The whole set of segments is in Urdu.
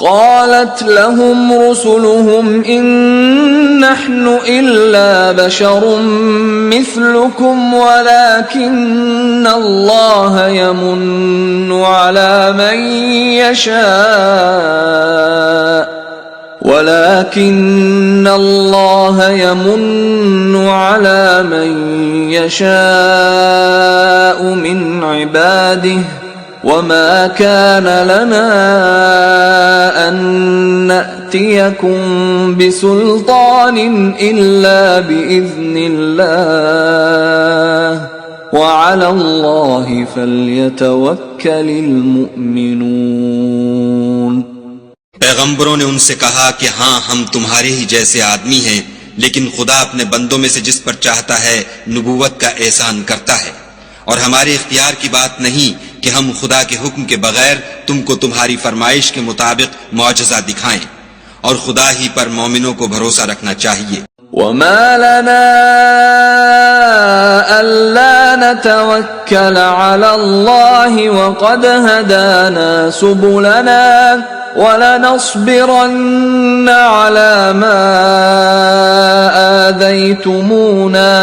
قالت لهم رسلهم إن نحن إلا بشر مثلكم ولكن الله يمن على من يشاء من عباده وما كان لنا أن نأتيكم بسلطان إلا بإذن الله وعلى الله فليتوكل المؤمنون۔ پیغمبروں نے ان سے کہا کہ ہاں ہم تمہارے ہی جیسے آدمی ہیں، لیکن خدا اپنے بندوں میں سے جس پر چاہتا ہے نبوت کا احسان کرتا ہے، اور ہمارے اختیار کی بات نہیں کہ ہم خدا کے حکم کے بغیر تم کو تمہاری فرمائش کے مطابق معجزہ دکھائیں، اور خدا ہی پر مومنوں کو بھروسہ رکھنا چاہیے۔ وما لنا ألا نتوكل على الله وقد هدانا سبلنا ولنصبرن على ما آذيتمونا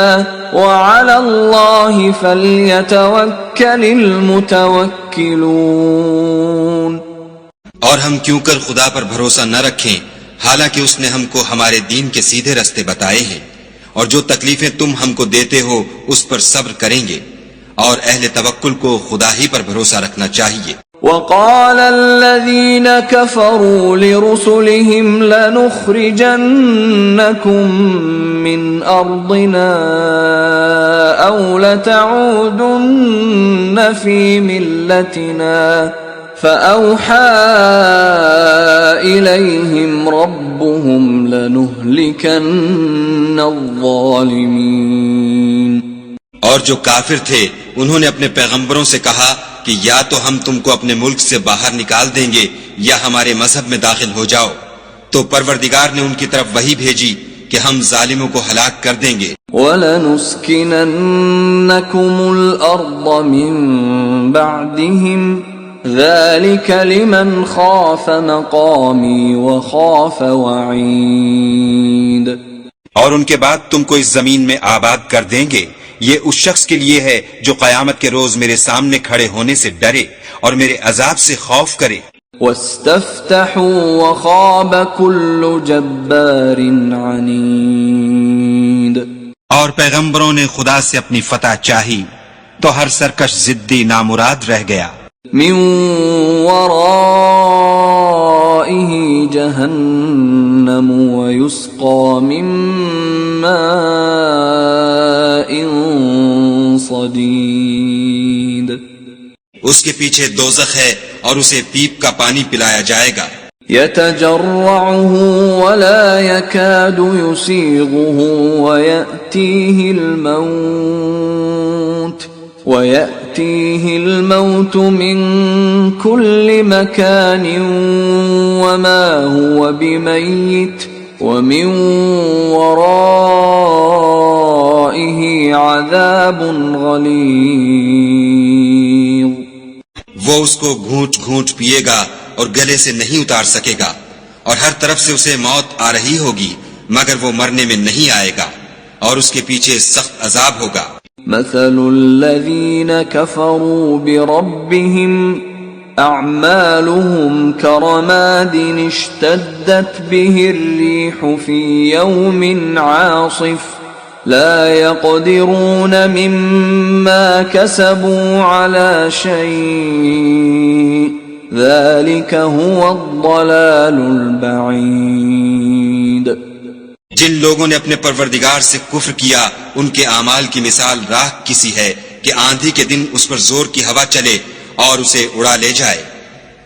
وعلى الله فليتوكل المتوكلون۔ اور ہم کیوں کر خدا پر بھروسہ نہ رکھیں حالانکہ اس نے ہم کو ہمارے دین کے سیدھے رستے بتائے ہیں، اور جو تکلیفیں تم ہم کو دیتے ہو اس پر صبر کریں گے، اور اہل توکل کو خدا ہی پر بھروسہ رکھنا چاہیے۔ وقال الذين كفروا لرسلهم لنخرجنكم من أرضنا أو لتعودن في ملتنا فأوحى إليهم ربهم لنهلكن الظالمين۔ اور جو کافر تھے انہوں نے اپنے پیغمبروں سے کہا کہ یا تو ہم تم کو اپنے ملک سے باہر نکال دیں گے یا ہمارے مذہب میں داخل ہو جاؤ، تو پروردگار نے ان کی طرف وحی بھیجی کہ ہم ظالموں کو ہلاک کر دیں گے۔ وَلَنُسْكِنَنَّكُمُ الْأَرْضَ مِن بَعْدِهِمْ ذَلِكَ لِمَنْ خَافَ مَقَامِي وَخَافَ وَعِيدِ۔ اور ان کے بعد تم کو اس زمین میں آباد کر دیں گے، یہ اس شخص کے لیے ہے جو قیامت کے روز میرے سامنے کھڑے ہونے سے ڈرے اور میرے عذاب سے خوف کرے۔ وَاسْتَفْتَحُوا وَخَابَ كُلُّ جَبَّارٍ عَنِيدٍ۔ اور پیغمبروں نے خدا سے اپنی فتح چاہی تو ہر سرکش ضدی نامراد رہ گیا۔ مِن وَرَائِهِ جَهَنَّمُ وَيُسْقَى مِن مَّاءٍ صَدِيدٍ۔ اس کے پیچھے دوزخ ہے اور اسے پیپ کا پانی پلایا جائے گا۔ يتجرعه ولا يكاد يسيغه ويأتيه الموت من كل مكان وما هو بميت ومن ورائه عذاب غليظ۔ وہ اس کو گھونٹ گھونٹ پیے گا اور گلے سے نہیں اتار سکے گا، اور ہر طرف سے اسے موت آ رہی ہوگی مگر وہ مرنے میں نہیں آئے گا، اور اس کے پیچھے سخت عذاب ہوگا۔ مثل الذين كفروا بربهم أعمالهم كرماد اشتدت به الريح في يوم عاصف لا يقدرون مما كسبوا على شيء ذلك هو الضلال البعيد۔ جن لوگوں نے اپنے پروردگار سے کفر کیا ان کے اعمال کی مثال راکھ کسی ہے کہ آندھی کے دن اس پر زور کی ہوا چلے اور اسے اڑا لے جائے۔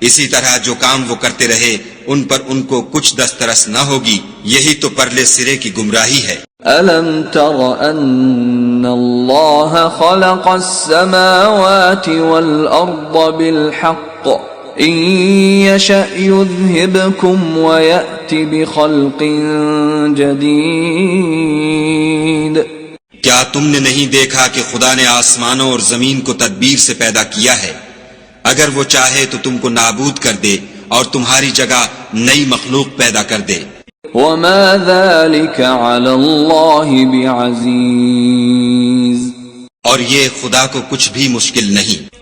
اسی طرح جو کام وہ کرتے رہے ان پر ان کو کچھ دسترس نہ ہوگی، یہی تو پرلے سرے کی گمراہی ہے۔ أَلَمْ تَرَ أَنَّ اللَّهَ خَلَقَ السَّمَاوَاتِ وَالْأَرْضَ بِالْحَقِّ إِن يَشَأْ يُذْهِبْكُمْ وَيَأْتِ بِخَلْقٍ جَدِيدٍ۔ کیا تم نے نہیں دیکھا کہ خدا نے آسمانوں اور زمین کو تدبیر سے پیدا کیا ہے؟ اگر وہ چاہے تو تم کو نابود کر دے اور تمہاری جگہ نئی مخلوق پیدا کر دے. وما ذلك على الله بعزيز. اور یہ خدا کو کچھ بھی مشکل نہیں.